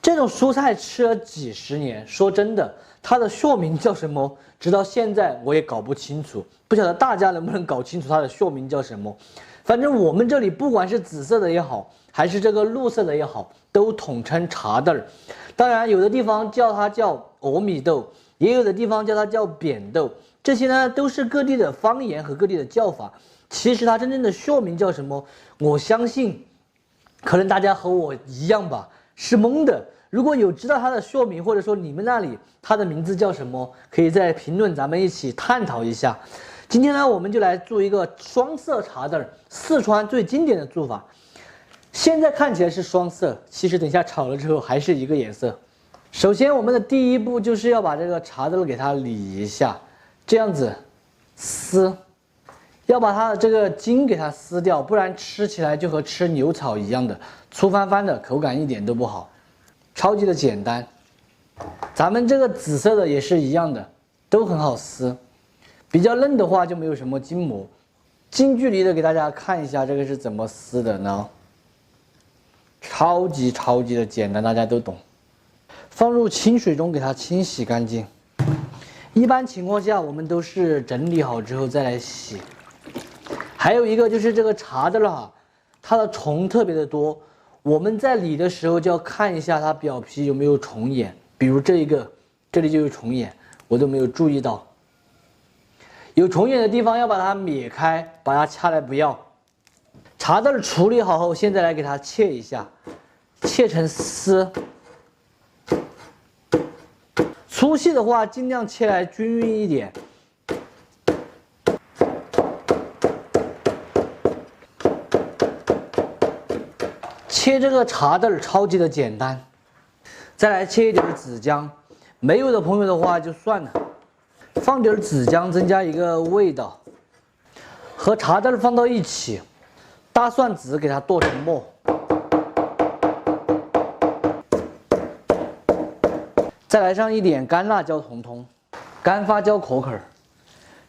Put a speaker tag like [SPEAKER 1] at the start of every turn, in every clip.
[SPEAKER 1] 这种蔬菜吃了几十年，说真的，它的学名叫什么，直到现在我也搞不清楚。不晓得大家能不能搞清楚它的学名叫什么？反正我们这里不管是紫色的也好，还是这个绿色的也好，都统称茶豆儿。当然，有的地方叫它叫糯米豆，也有的地方叫它叫扁豆。这些呢都是各地的方言和各地的叫法。其实它真正的学名叫什么，我相信，可能大家和我一样吧，是懵的。如果有知道它的学名，或者说你们那里它的名字叫什么，可以在评论咱们一起探讨一下。今天呢，我们就来做一个双色茶豆，四川最经典的做法。现在看起来是双色，其实等一下炒了之后还是一个颜色。首先，我们的第一步就是要把这个茶豆给它理一下，这样子撕，要把它的这个筋给它撕掉，不然吃起来就和吃牛草一样的粗翻翻的，口感一点都不好。超级的简单，咱们这个紫色的也是一样的，都很好撕。比较嫩的话就没有什么筋膜。近距离的给大家看一下这个是怎么撕的呢？超级的简单，大家都懂。放入清水中给它清洗干净。一般情况下我们都是整理好之后再来洗。还有一个就是这个茶豆哈，它的虫特别的多。我们在理的时候就要看一下它表皮有没有虫眼，比如这一个，这里就有虫眼，我都没有注意到。有虫眼的地方要把它灭开，把它掐来不要。茶豆处理好后，现在来给它切一下，切成丝。粗细的话，尽量切来均匀一点。切这个茶豆超级的简单，再来切一点紫姜，没有的朋友的话就算了，放点紫姜增加一个味道。和茶豆放到一起，大蒜籽给它剁成末，再来上一点干辣椒统统，干发椒可可，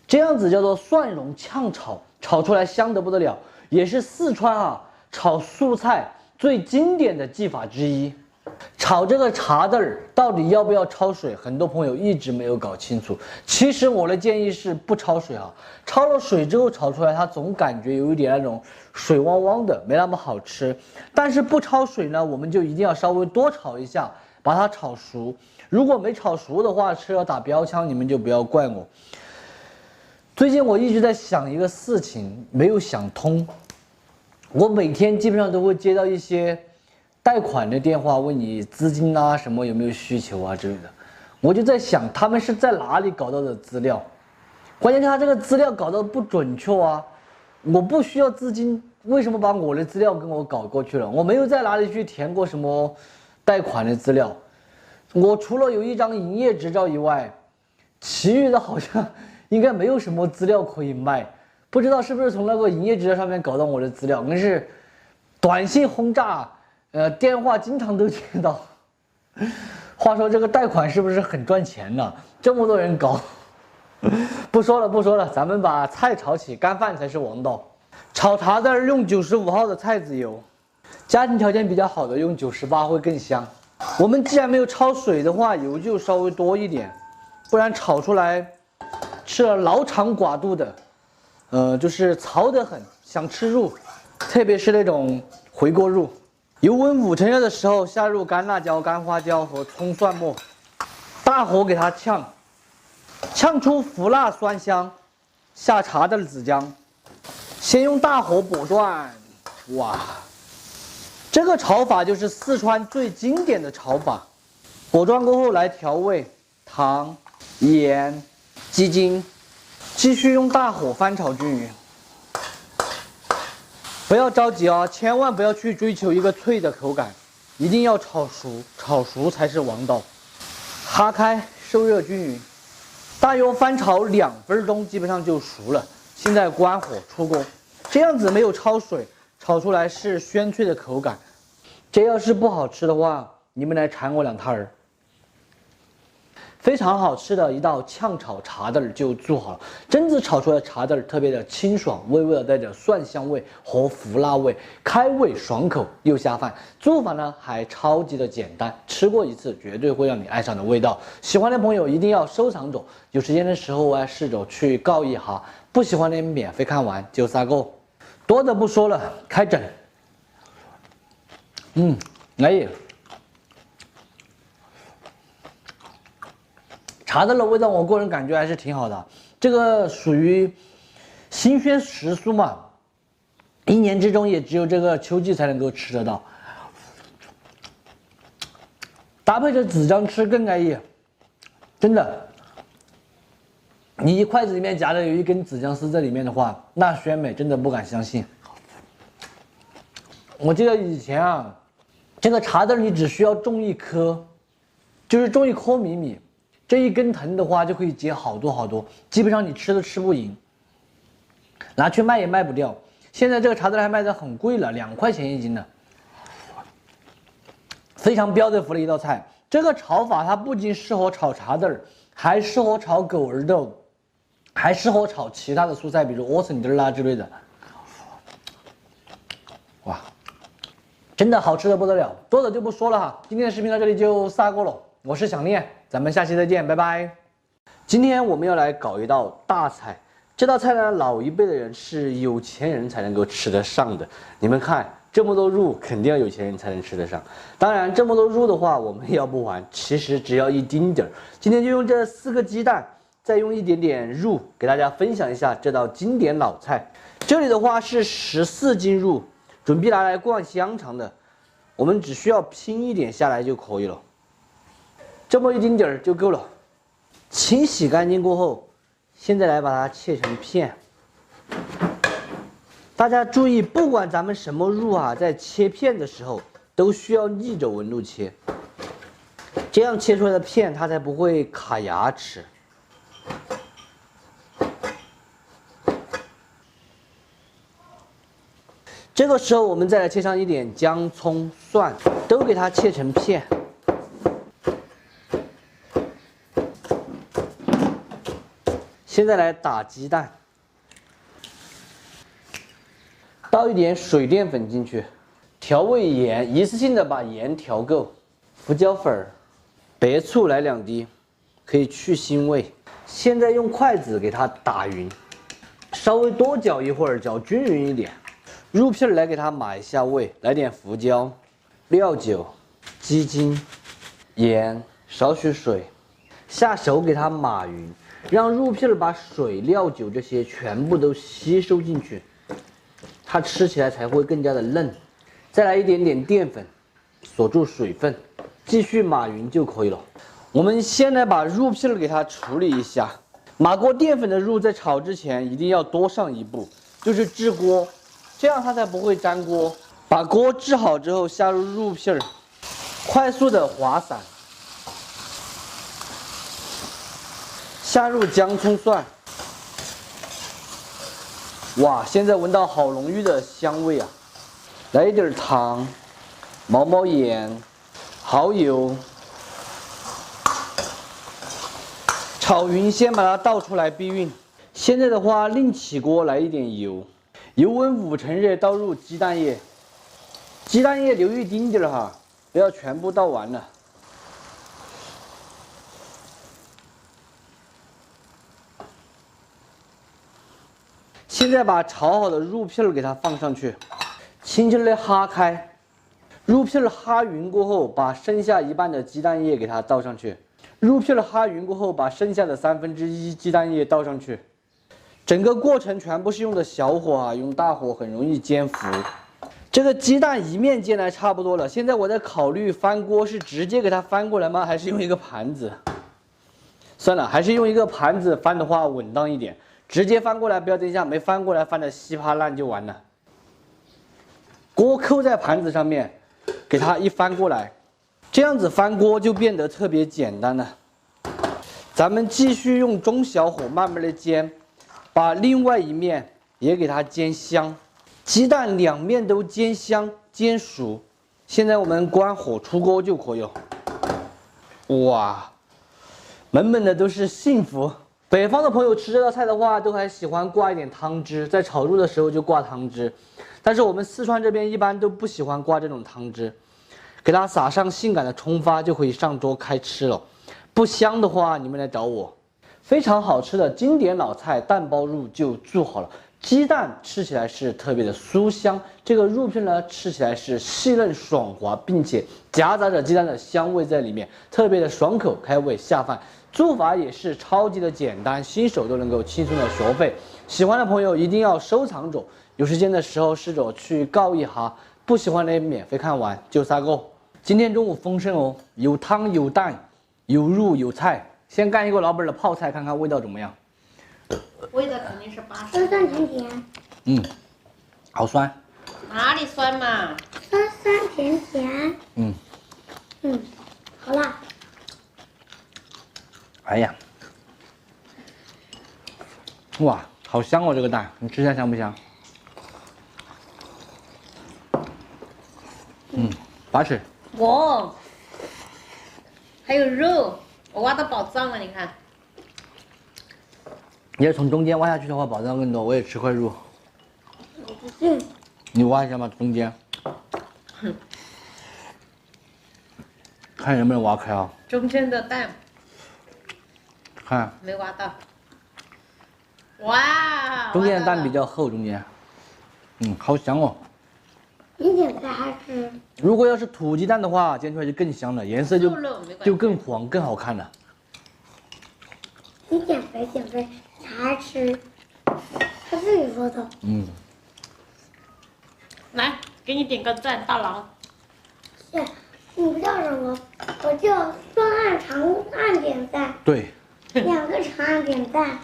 [SPEAKER 1] 这样子叫做蒜蓉炝炒，炒出来香得不得了，也是四川炒素菜最经典的技法之一。炒这个茶豆到底要不要焯水，很多朋友一直没有搞清楚。其实我的建议是不焯水焯了水之后炒出来，它总感觉有一点那种水汪汪的，没那么好吃。但是不焯水呢，我们就一定要稍微多炒一下，把它炒熟。如果没炒熟的话，吃了打标枪，你们就不要怪我。最近我一直在想一个事情，没有想通。我每天基本上都会接到一些贷款的电话，问你资金啊什么有没有需求啊之类的。我就在想，他们是在哪里搞到的资料？关键是他这个资料搞到不准确啊！我不需要资金，为什么把我的资料跟我搞过去了？我没有在哪里去填过什么贷款的资料，我除了有一张营业执照以外，其余的好像应该没有什么资料可以卖。不知道是不是从那个营业执照上面搞到我的资料，但是短信轰炸，电话经常都接到。话说这个贷款是不是很赚钱呢？这么多人搞。不说了，咱们把菜炒起，干饭才是王道。炒茶豆用95号的菜籽油，家庭条件比较好的用98会更香。我们既然没有焯水的话，油就稍微多一点，不然炒出来吃了老肠寡肚的。就是燥得很，想吃肉，特别是那种回锅肉。油温5成热的时候，下入干辣椒、干花椒和葱蒜末，大火给它炝，炝出腐辣酸香，下茶豆子姜，先用大火剥断。哇，这个炒法就是四川最经典的炒法。剥断过后来调味，糖、盐、鸡精。继续用大火翻炒均匀，不要着急千万不要去追求一个脆的口感，一定要炒熟，炒熟才是王道。哈开，受热均匀，大约翻炒2分钟，基本上就熟了。现在关火出锅，这样子没有焯水，炒出来是鲜脆的口感。这要是不好吃的话，你们来馋我2摊儿。非常好吃的一道炝炒茶豆就做好了。榛子炒出来的茶豆特别的清爽，微微的带着蒜香味和胡辣味，开胃爽口又下饭。做法呢还超级的简单，吃过一次绝对会让你爱上的味道。喜欢的朋友一定要收藏着，有时间的时候试着去告一下。不喜欢的免费看完就撒够。多的不说了，开整。哎。茶豆的味道，我个人感觉还是挺好的。这个属于新鲜时蔬嘛，一年之中也只有这个秋季才能够吃得到。搭配着子姜吃更安逸，真的。你一筷子里面夹着有一根子姜丝在里面的话，那鲜美真的不敢相信。我记得以前这个茶豆你只需要种一颗，就是种一颗米。这一根藤的话就可以结好多，基本上你吃都吃不赢，拿去卖也卖不掉。现在这个茶豆还卖得很贵了，2块钱一斤呢，非常标准的一道菜。这个炒法它不仅适合炒茶豆，还适合炒狗儿豆，还适合炒其他的蔬菜，比如莴笋丁之类的。哇，真的好吃的不得了，多的就不说了哈。今天的视频到这里就撒够了，我是想念。咱们下期再见，拜拜。今天我们要来搞一道大菜，这道菜呢，老一辈的人是有钱人才能够吃得上的。你们看，这么多肉，肯定要有钱人才能吃得上。当然，这么多肉的话，我们也要不完，其实只要一丁点儿。今天就用这4个鸡蛋，再用一点点肉，给大家分享一下这道经典老菜。这里的话是14斤肉，准备拿来灌香肠的，我们只需要拼一点下来就可以了。这么一丁点儿就够了。清洗干净过后，现在来把它切成片。大家注意，不管咱们什么肉在切片的时候都需要逆着纹路切，这样切出来的片它才不会卡牙齿。这个时候我们再来切上一点姜、葱、蒜，都给它切成片。现在来打鸡蛋，倒一点水淀粉进去，调味盐，一次性的把盐调够，胡椒粉、白醋来2滴，可以去腥味。现在用筷子给它打匀，稍微多搅一会儿，搅均匀一点。肉片来给它码一下味，来点胡椒、料酒、鸡精、盐，少许水，下手给它码匀。让肉片把水、料酒这些全部都吸收进去，它吃起来才会更加的嫩。再来一点点淀粉，锁住水分，继续码匀就可以了。我们先来把肉片给它处理一下。码过淀粉的肉在炒之前一定要多上一步，就是制锅，这样它才不会粘锅。把锅制好之后，下入肉片，快速的滑散。下入姜、葱、蒜，哇，现在闻到好浓郁的香味啊！来一点糖、毛盐、蚝油，炒匀，先把它倒出来避孕。现在的话，另起锅来一点油，油温5成热，倒入鸡蛋液，鸡蛋液留一丁点哈，不要全部倒完了。现在把炒好的肉片给它放上去，轻轻的哈开，肉片哈匀过后，把剩下一半的鸡蛋液给它倒上去。肉片哈匀过后，把剩下的1/3鸡蛋液倒上去。整个过程全部是用的小火用大火很容易煎糊。这个鸡蛋一面煎来差不多了，现在我在考虑翻锅是直接给它翻过来吗？还是用一个盘子？算了，还是用一个盘子翻的话稳当一点。直接翻过来，不要等一下没翻过来，翻得稀巴烂就完了。锅扣在盘子上面，给它一翻过来，这样子翻锅就变得特别简单了。咱们继续用中小火慢慢的煎，把另外一面也给它煎香，鸡蛋2面都煎香煎熟。现在我们关火出锅就可以了。哇，满满的都是幸福。北方的朋友吃这道菜的话，都还喜欢挂一点汤汁，在炒肉的时候就挂汤汁。但是我们四川这边一般都不喜欢挂这种汤汁，给它撒上性感的葱花就可以上桌开吃了。不香的话，你们来找我。非常好吃的经典老菜蛋包肉就做好了。鸡蛋吃起来是特别的酥香，这个肉片呢吃起来是细嫩爽滑，并且夹杂着鸡蛋的香味在里面，特别的爽口开胃下饭。做法也是超级的简单，新手都能够轻松的学会。喜欢的朋友一定要收藏着，有时间的时候试着去告一下，不喜欢的免费看完就撒个。今天中午丰盛哦，有汤有蛋，有肉有菜。先干一个老本的泡菜，看看味道怎么样。
[SPEAKER 2] 味道肯定是80。
[SPEAKER 3] 酸酸甜甜。
[SPEAKER 1] 嗯，好酸。
[SPEAKER 2] 哪里酸嘛？
[SPEAKER 3] 酸酸甜甜。
[SPEAKER 1] 嗯，
[SPEAKER 3] 好辣。
[SPEAKER 1] 哎呀，哇，好香哦！这个蛋，你吃起来香不香？拔齿。
[SPEAKER 2] 哇，还有肉，我挖到宝藏了，你看。
[SPEAKER 1] 你要从中间挖下去的话，保障更多。我也吃块肉。
[SPEAKER 3] 我不信。
[SPEAKER 1] 你挖一下嘛，中间。看能不能挖开啊？
[SPEAKER 2] 中间的蛋
[SPEAKER 1] 看，
[SPEAKER 2] 没挖到。哇！
[SPEAKER 1] 中间的蛋比较厚，中间。好香哦。
[SPEAKER 3] 你点菜还是？
[SPEAKER 1] 如果要是土鸡蛋的话，煎出来就更香了，颜色就更黄，更好看了。
[SPEAKER 3] 你减肥，才吃。他自己说的。
[SPEAKER 2] 来，给你点个赞，大郎。
[SPEAKER 3] 是，你叫什么？我叫双按长按点赞。
[SPEAKER 1] 对。
[SPEAKER 3] 2个长按点赞。